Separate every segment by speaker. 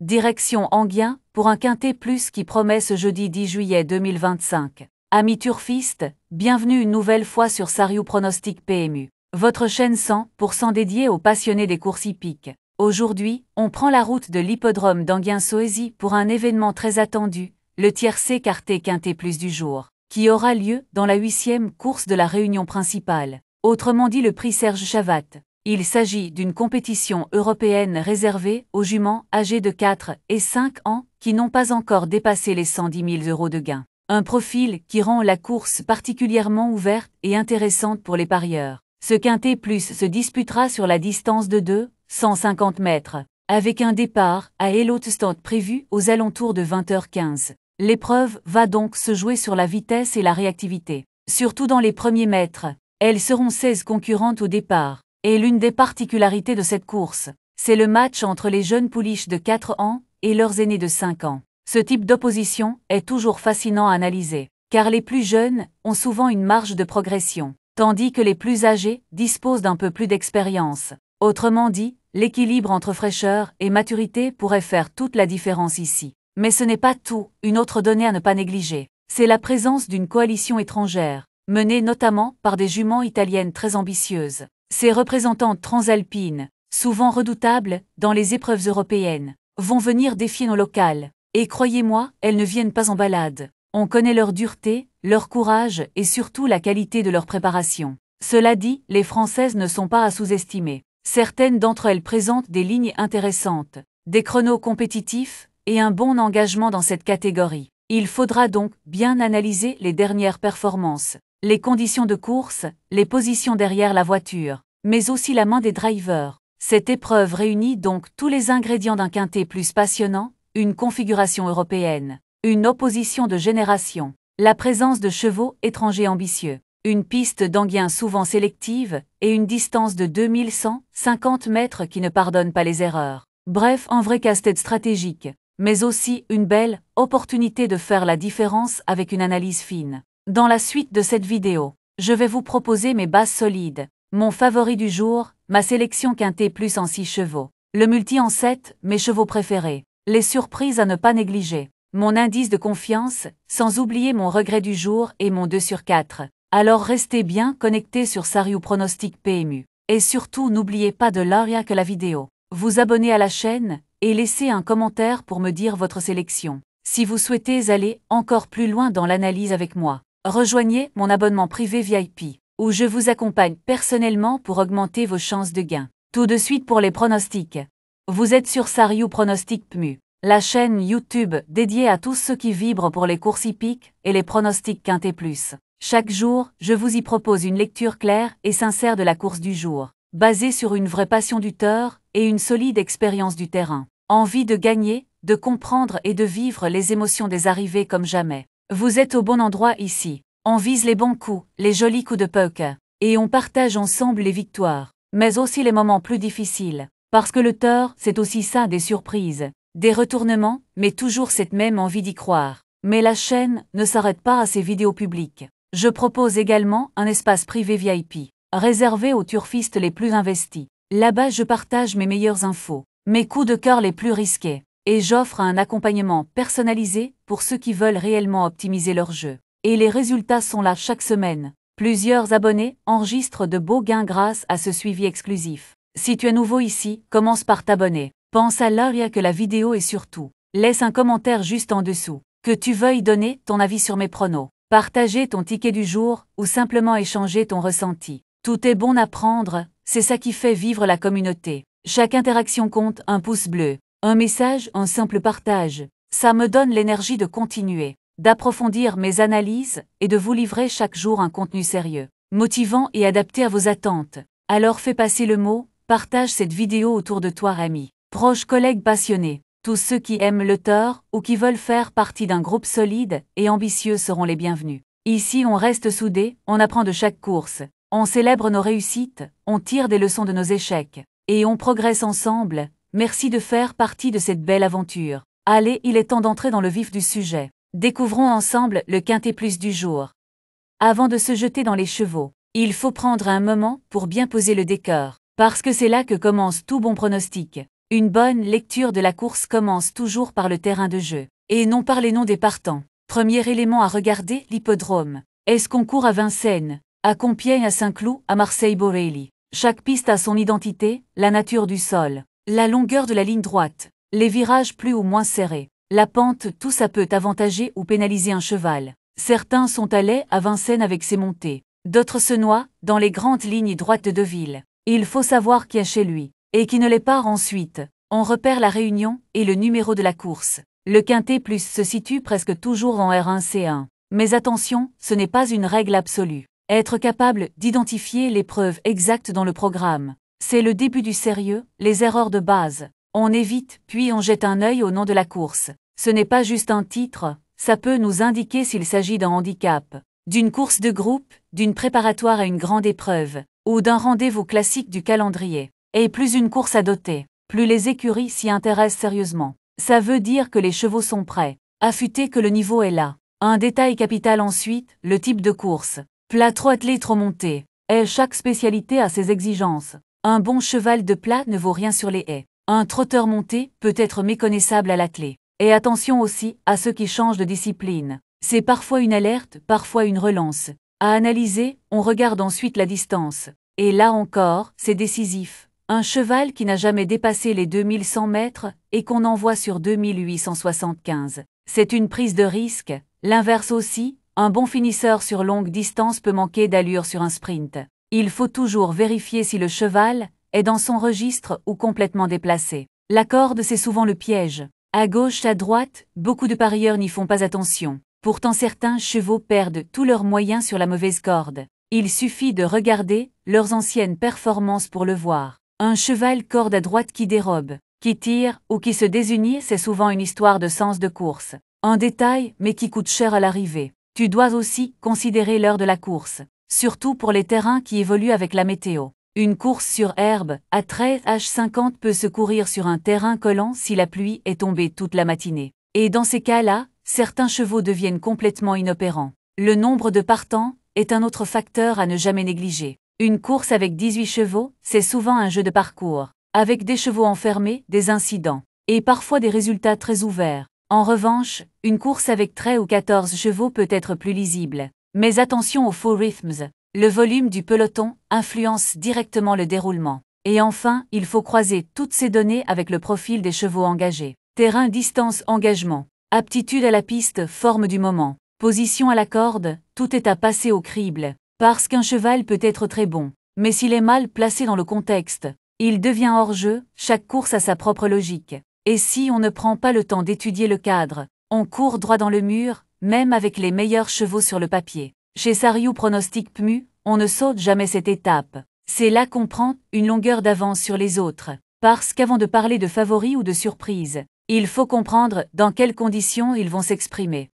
Speaker 1: Direction Enghien, pour un quintet plus qui promet ce jeudi 10 juillet 2025. Amis turfistes, bienvenue une nouvelle fois sur Sariou Pronostic PMU, votre chaîne 100% dédiée aux passionnés des courses hippiques. Aujourd'hui, on prend la route de l'hippodrome d'Enghien-Soézy pour un événement très attendu, le tiercé écarté quintet plus du jour, qui aura lieu dans la 8e course de la réunion principale, autrement dit le prix Serge Chavat. Il s'agit d'une compétition européenne réservée aux juments âgés de 4 et 5 ans qui n'ont pas encore dépassé les 110 000 € de gain. Un profil qui rend la course particulièrement ouverte et intéressante pour les parieurs. Ce quintet plus se disputera sur la distance de 250 mètres, avec un départ à Elotestad prévu aux alentours de 20h15. L'épreuve va donc se jouer sur la vitesse et la réactivité. Surtout dans les premiers mètres, elles seront 16 concurrentes au départ. Et l'une des particularités de cette course, c'est le match entre les jeunes pouliches de 4 ans et leurs aînés de 5 ans. Ce type d'opposition est toujours fascinant à analyser, car les plus jeunes ont souvent une marge de progression, tandis que les plus âgés disposent d'un peu plus d'expérience. Autrement dit, l'équilibre entre fraîcheur et maturité pourrait faire toute la différence ici. Mais ce n'est pas tout, une autre donnée à ne pas négliger, c'est la présence d'une coalition étrangère, menée notamment par des juments italiennes très ambitieuses. Ces représentantes transalpines, souvent redoutables dans les épreuves européennes, vont venir défier nos locales. Et croyez-moi, elles ne viennent pas en balade. On connaît leur dureté, leur courage et surtout la qualité de leur préparation. Cela dit, les Françaises ne sont pas à sous-estimer. Certaines d'entre elles présentent des lignes intéressantes, des chronos compétitifs et un bon engagement dans cette catégorie. Il faudra donc bien analyser les dernières performances, les conditions de course, les positions derrière la voiture, mais aussi la main des drivers. Cette épreuve réunit donc tous les ingrédients d'un quintet plus passionnant, une configuration européenne, une opposition de génération, la présence de chevaux étrangers ambitieux, une piste d'Enghien souvent sélective et une distance de 2150 mètres qui ne pardonne pas les erreurs. Bref, un vrai casse-tête stratégique, mais aussi une belle opportunité de faire la différence avec une analyse fine. Dans la suite de cette vidéo, je vais vous proposer mes bases solides, mon favori du jour, ma sélection quintet plus en 6 chevaux, le multi en 7, mes chevaux préférés, les surprises à ne pas négliger, mon indice de confiance, sans oublier mon regret du jour et mon 2 sur 4. Alors restez bien connectés sur Sariou Pronostic PMU. Et surtout n'oubliez pas de liker la vidéo, vous abonner à la chaîne, et laisser un commentaire pour me dire votre sélection. Si vous souhaitez aller encore plus loin dans l'analyse avec moi, rejoignez mon abonnement privé VIP, où je vous accompagne personnellement pour augmenter vos chances de gain. Tout de suite pour les pronostics. Vous êtes sur Sariou Pronostic PMU, la chaîne YouTube dédiée à tous ceux qui vibrent pour les courses hippiques et les pronostics quintet plus. Chaque jour, je vous y propose une lecture claire et sincère de la course du jour, basée sur une vraie passion du teur et une solide expérience du terrain. Envie de gagner, de comprendre et de vivre les émotions des arrivées comme jamais. Vous êtes au bon endroit ici. On vise les bons coups, les jolis coups de poker, et on partage ensemble les victoires, mais aussi les moments plus difficiles. Parce que le tort, c'est aussi ça, des surprises, des retournements, mais toujours cette même envie d'y croire. Mais la chaîne ne s'arrête pas à ces vidéos publiques. Je propose également un espace privé VIP, réservé aux turfistes les plus investis. Là-bas, je partage mes meilleures infos, mes coups de cœur les plus risqués, et j'offre un accompagnement personnalisé pour ceux qui veulent réellement optimiser leur jeu. Et les résultats sont là chaque semaine. Plusieurs abonnés enregistrent de beaux gains grâce à ce suivi exclusif. Si tu es nouveau ici, commence par t'abonner. Pense à liker la vidéo et surtout, laisse un commentaire juste en dessous. Que tu veuilles donner ton avis sur mes pronos, partager ton ticket du jour ou simplement échanger ton ressenti. Tout est bon à prendre, c'est ça qui fait vivre la communauté. Chaque interaction compte, un pouce bleu, un message, un simple partage. Ça me donne l'énergie de continuer, d'approfondir mes analyses et de vous livrer chaque jour un contenu sérieux, motivant et adapté à vos attentes. Alors fais passer le mot, partage cette vidéo autour de toi, amis, proches, collègues passionnés. Tous ceux qui aiment le tort ou qui veulent faire partie d'un groupe solide et ambitieux seront les bienvenus. Ici on reste soudés, on apprend de chaque course, on célèbre nos réussites, on tire des leçons de nos échecs, et on progresse ensemble. Merci de faire partie de cette belle aventure. Allez, il est temps d'entrer dans le vif du sujet. Découvrons ensemble le quintet plus du jour. Avant de se jeter dans les chevaux, il faut prendre un moment pour bien poser le décor, parce que c'est là que commence tout bon pronostic. Une bonne lecture de la course commence toujours par le terrain de jeu, et non par les noms des partants. Premier élément à regarder, l'hippodrome. Est-ce qu'on court à Vincennes, à Compiègne, à Saint-Cloud, à Marseille-Borély? Chaque piste a son identité, la nature du sol, la longueur de la ligne droite, les virages plus ou moins serrés, la pente, tout ça peut avantager ou pénaliser un cheval. Certains sont allés à Vincennes avec ses montées, d'autres se noient dans les grandes lignes droites de Deauville. Il faut savoir qui est chez lui, et qui ne l'est pas ensuite. On repère la réunion et le numéro de la course. Le quintet plus se situe presque toujours en R1-C1. Mais attention, ce n'est pas une règle absolue. Être capable d'identifier l'épreuve exacte dans le programme, c'est le début du sérieux, les erreurs de base. On évite, puis on jette un œil au nom de la course. Ce n'est pas juste un titre, ça peut nous indiquer s'il s'agit d'un handicap, d'une course de groupe, d'une préparatoire à une grande épreuve, ou d'un rendez-vous classique du calendrier. Et plus une course à doter, plus les écuries s'y intéressent sérieusement. Ça veut dire que les chevaux sont prêts, affûtés, que le niveau est là. Un détail capital ensuite, le type de course. Plat trop attelé, trop monté. Et chaque spécialité a ses exigences. Un bon cheval de plat ne vaut rien sur les haies. Un trotteur monté peut être méconnaissable à l'attelé. Et attention aussi à ceux qui changent de discipline. C'est parfois une alerte, parfois une relance. À analyser, on regarde ensuite la distance. Et là encore, c'est décisif. Un cheval qui n'a jamais dépassé les 2100 mètres et qu'on envoie sur 2875. C'est une prise de risque. L'inverse aussi, un bon finisseur sur longue distance peut manquer d'allure sur un sprint. Il faut toujours vérifier si le cheval est dans son registre ou complètement déplacé. La corde, c'est souvent le piège. À gauche, à droite, beaucoup de parieurs n'y font pas attention. Pourtant certains chevaux perdent tous leurs moyens sur la mauvaise corde. Il suffit de regarder leurs anciennes performances pour le voir. Un cheval corde à droite qui dérobe, qui tire ou qui se désunit, c'est souvent une histoire de sens de course. Un détail, mais qui coûte cher à l'arrivée. Tu dois aussi considérer l'heure de la course, surtout pour les terrains qui évoluent avec la météo. Une course sur herbe, à 13h50 peut se courir sur un terrain collant si la pluie est tombée toute la matinée. Et dans ces cas-là, certains chevaux deviennent complètement inopérants. Le nombre de partants est un autre facteur à ne jamais négliger. Une course avec 18 chevaux, c'est souvent un jeu de parcours, avec des chevaux enfermés, des incidents, et parfois des résultats très ouverts. En revanche, une course avec 13 ou 14 chevaux peut être plus lisible. Mais attention aux faux rythmes. Le volume du peloton influence directement le déroulement. Et enfin, il faut croiser toutes ces données avec le profil des chevaux engagés. Terrain, distance, engagement. Aptitude à la piste, forme du moment. Position à la corde, tout est à passer au crible. Parce qu'un cheval peut être très bon, mais s'il est mal placé dans le contexte, il devient hors-jeu. Chaque course a sa propre logique. Et si on ne prend pas le temps d'étudier le cadre, on court droit dans le mur, même avec les meilleurs chevaux sur le papier. Chez Sariou Pronostic PMU, on ne saute jamais cette étape. C'est là qu'on prend une longueur d'avance sur les autres. Parce qu'avant de parler de favoris ou de surprises, il faut comprendre dans quelles conditions ils vont s'exprimer.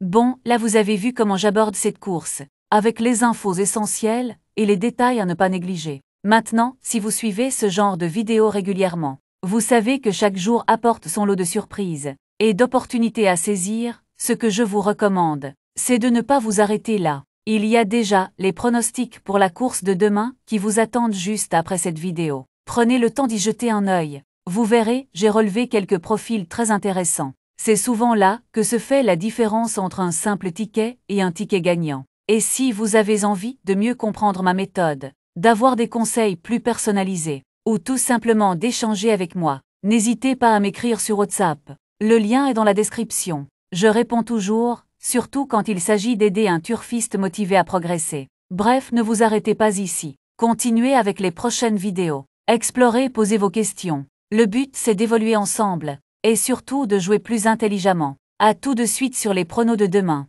Speaker 1: Bon, là vous avez vu comment j'aborde cette course, avec les infos essentielles et les détails à ne pas négliger. Maintenant, si vous suivez ce genre de vidéos régulièrement, vous savez que chaque jour apporte son lot de surprises et d'opportunités à saisir. Ce que je vous recommande, c'est de ne pas vous arrêter là. Il y a déjà les pronostics pour la course de demain qui vous attendent juste après cette vidéo. Prenez le temps d'y jeter un œil. Vous verrez, j'ai relevé quelques profils très intéressants. C'est souvent là que se fait la différence entre un simple ticket et un ticket gagnant. Et si vous avez envie de mieux comprendre ma méthode, d'avoir des conseils plus personnalisés, ou tout simplement d'échanger avec moi, n'hésitez pas à m'écrire sur WhatsApp. Le lien est dans la description. Je réponds toujours, surtout quand il s'agit d'aider un turfiste motivé à progresser. Bref, ne vous arrêtez pas ici. Continuez avec les prochaines vidéos. Explorez, posez vos questions. Le but, c'est d'évoluer ensemble, et surtout de jouer plus intelligemment. À tout de suite sur les pronos de demain.